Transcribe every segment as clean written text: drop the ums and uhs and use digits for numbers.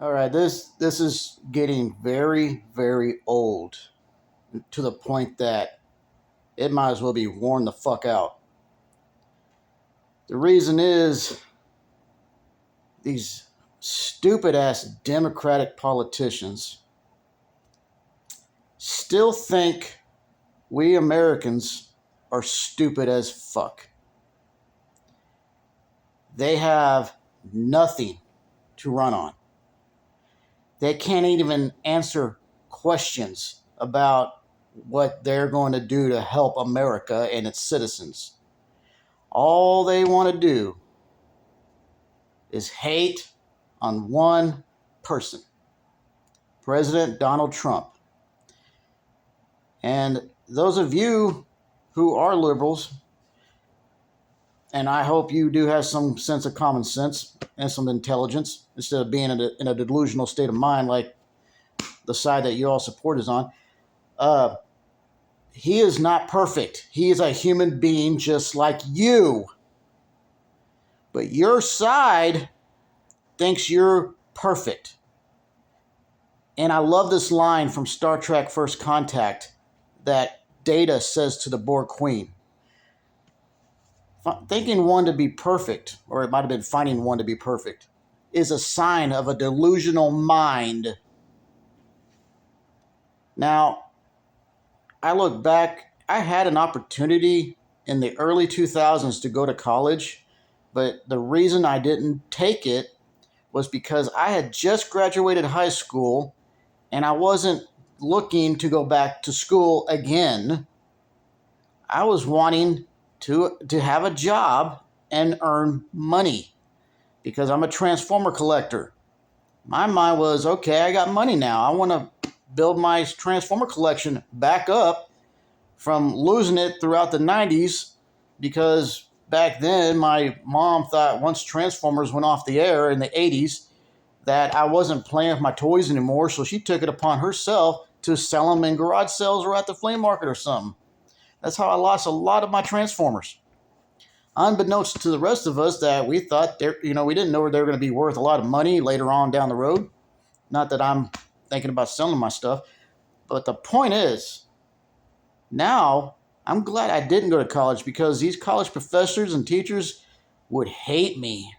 All right, this is getting very, very old to the point that it might as well be worn the fuck out. The reason is these stupid ass Democratic politicians still think we Americans are stupid as fuck. They have nothing to run on. They can't even answer questions about what they're going to do to help America and its citizens. All they want to do is hate on one person, President Donald Trump. And those of you who are liberals, and I hope you do have some sense of common sense and some intelligence instead of being in a delusional state of mind like the side that you all support is on. He is not perfect. He is a human being just like you. But your side thinks you're perfect. And I love this line from Star Trek First Contact that Data says to the Borg Queen. Thinking one to be perfect, or it might have been finding one to be perfect, is a sign of a delusional mind. Now, I look back, I had an opportunity in the early 2000s to go to college, but the reason I didn't take it was because I had just graduated high school and I wasn't looking to go back to school again. I was wanting to have a job and earn money because I'm a transformer collector. My mind was, okay, I got money now. I want to build my transformer collection back up from losing it throughout the 90s because back then my mom thought once Transformers went off the air in the 80s that I wasn't playing with my toys anymore, so she took it upon herself to sell them in garage sales or at the flea market or something. That's how I lost a lot of my Transformers. Unbeknownst to the rest of us that we thought we didn't know they were going to be worth a lot of money later on down the road. Not that I'm thinking about selling my stuff, but the point is, now I'm glad I didn't go to college because these college professors and teachers would hate me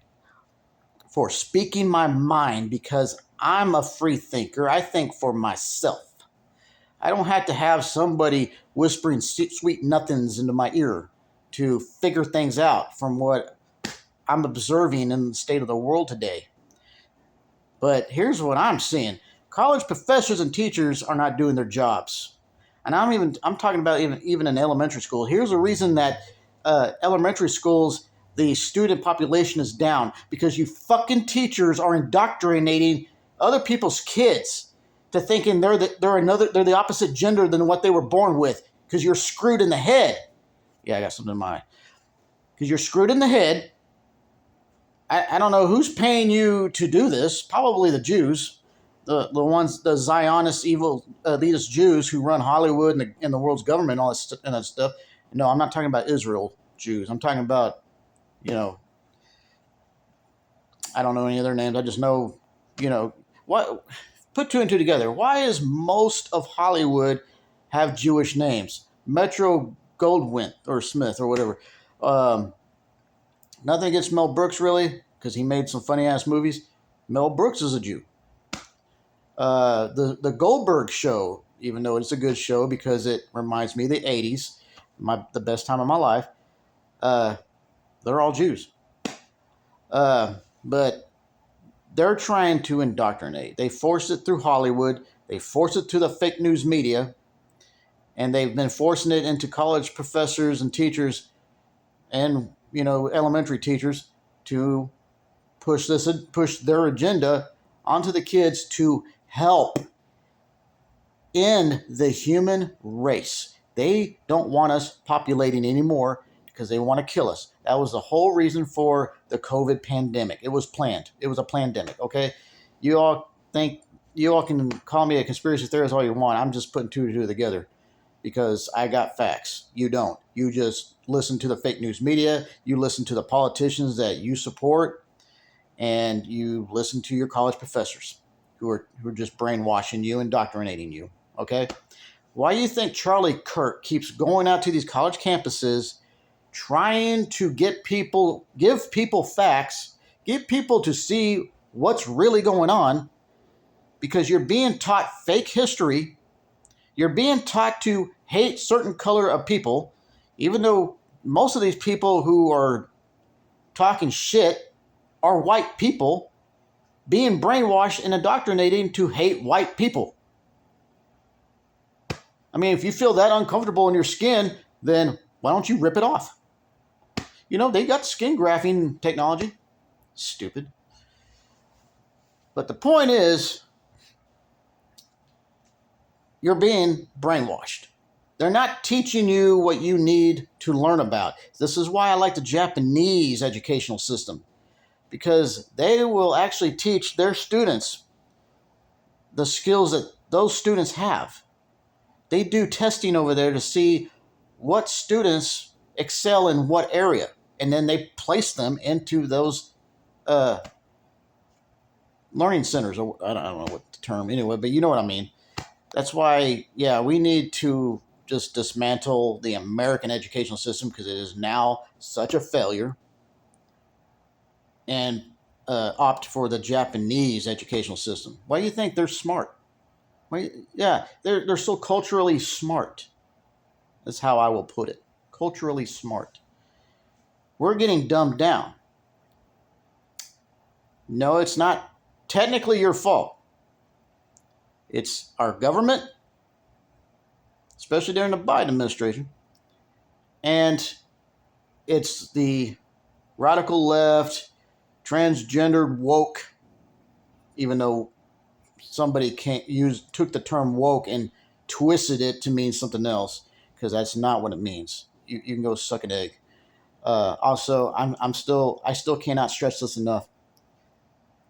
for speaking my mind because I'm a free thinker. I think for myself. I don't have to have somebody whispering sweet nothings into my ear to figure things out from what I'm observing in the state of the world today. But here's what I'm seeing. College professors and teachers are not doing their jobs. And I'm talking about even in elementary school. Here's a reason that elementary schools, the student population is down because you fucking teachers are indoctrinating other people's kids to thinking they're the opposite gender than what they were born with because you're screwed in the head. Yeah, I got something in mind. Because you're screwed in the head. I don't know who's paying you to do this. Probably the Jews, the Zionist, evil, elitist Jews who run Hollywood and the world's government, all this and that stuff. No, I'm not talking about Israel Jews. I'm talking about, I don't know any of their names. I just know, what. Put two and two together. Why is most of Hollywood have Jewish names? Metro Goldwyn or Smith or whatever. Nothing against Mel Brooks, really, because he made some funny-ass movies. Mel Brooks is a Jew. The Goldberg show, even though it's a good show because it reminds me of the 80s, the best time of my life, they're all Jews. But they're trying to indoctrinate. They force it through Hollywood. They force it to the fake news media. And they've been forcing it into college professors and teachers and, elementary teachers to push their agenda onto the kids to help end the human race. They don't want us populating anymore because they want to kill us. That was the whole reason for the COVID pandemic. It was planned. It was a pandemic, okay? You all can call me a conspiracy theorist all you want. I'm just putting two and two together because I got facts. You don't. You just listen to the fake news media. You listen to the politicians that you support, and you listen to your college professors. who are just brainwashing you, indoctrinating you. Okay, why do you think Charlie Kirk keeps going out to these college campuses, trying to give people facts, get people to see what's really going on? Because you're being taught fake history. You're being taught to hate certain color of people, even though most of these people who are talking shit are white people being brainwashed and indoctrinating to hate white people. I mean, if you feel that uncomfortable in your skin, then why don't you rip it off? You know, they got skin grafting technology. Stupid. But the point is, you're being brainwashed. They're not teaching you what you need to learn about. This is why I like the Japanese educational system, because they will actually teach their students the skills that those students have. They do testing over there to see what students excel in what area, and then they place them into those learning centers. Or I don't know what the term anyway, but you know what I mean. That's why, yeah, we need to just dismantle the American educational system because it is now such a failure, and opt for the Japanese educational system. Why do you think they're smart? Yeah, they're so culturally smart. That's how I will put it. Culturally smart. We're getting dumbed down. No, it's not technically your fault. It's our government, especially during the Biden administration, and it's the radical left, transgendered woke, even though somebody took the term woke and twisted it to mean something else, because that's not what it means. You can go suck an egg. Also, I still cannot stress this enough.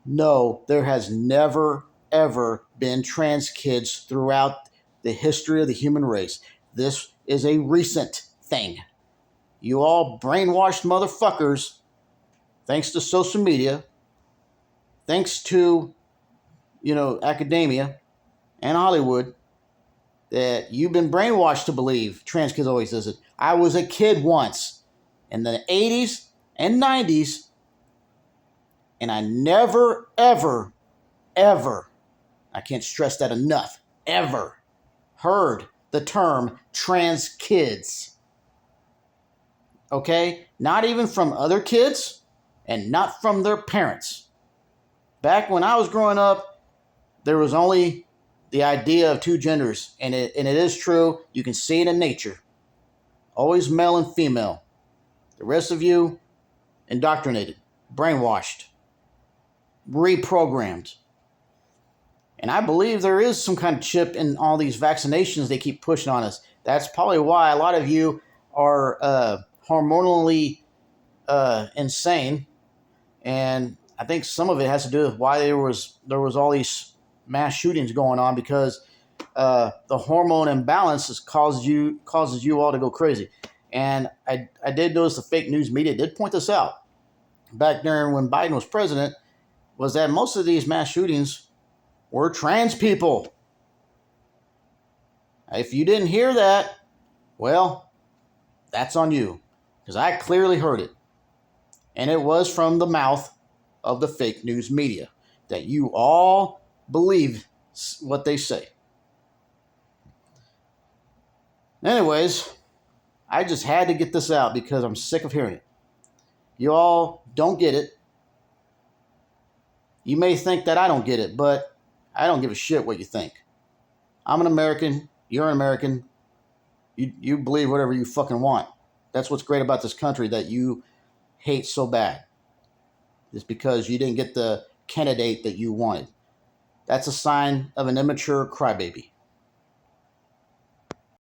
No, there has never ever been trans kids throughout the history of the human race. This is a recent thing. You all brainwashed motherfuckers, thanks to social media, thanks to, academia and Hollywood, that you've been brainwashed to believe trans kids always existed. I was a kid once in the 80s and 90s, and I never, ever, ever, I can't stress that enough, ever heard the term trans kids. Okay? Not even from other kids and not from their parents. Back when I was growing up, there was only the idea of two genders, and it is true. You can see it in nature. Always male and female. The rest of you, indoctrinated, brainwashed, reprogrammed. And I believe there is some kind of chip in all these vaccinations they keep pushing on us. That's probably why a lot of you are hormonally insane. And I think some of it has to do with why there was all these mass shootings going on, because the hormone imbalance causes you all to go crazy. And I did notice the fake news media did point this out back during when Biden was president, was that most of these mass shootings were trans people. If you didn't hear that, well, that's on you, because I clearly heard it. And it was from the mouth of the fake news media that you all believe what they say. Anyways, I just had to get this out because I'm sick of hearing it. You all don't get it. You may think that I don't get it, but I don't give a shit what you think. I'm an American. You're an American. You believe whatever you fucking want. That's what's great about this country that you hate so bad. It's because you didn't get the candidate that you wanted. That's a sign of an immature crybaby.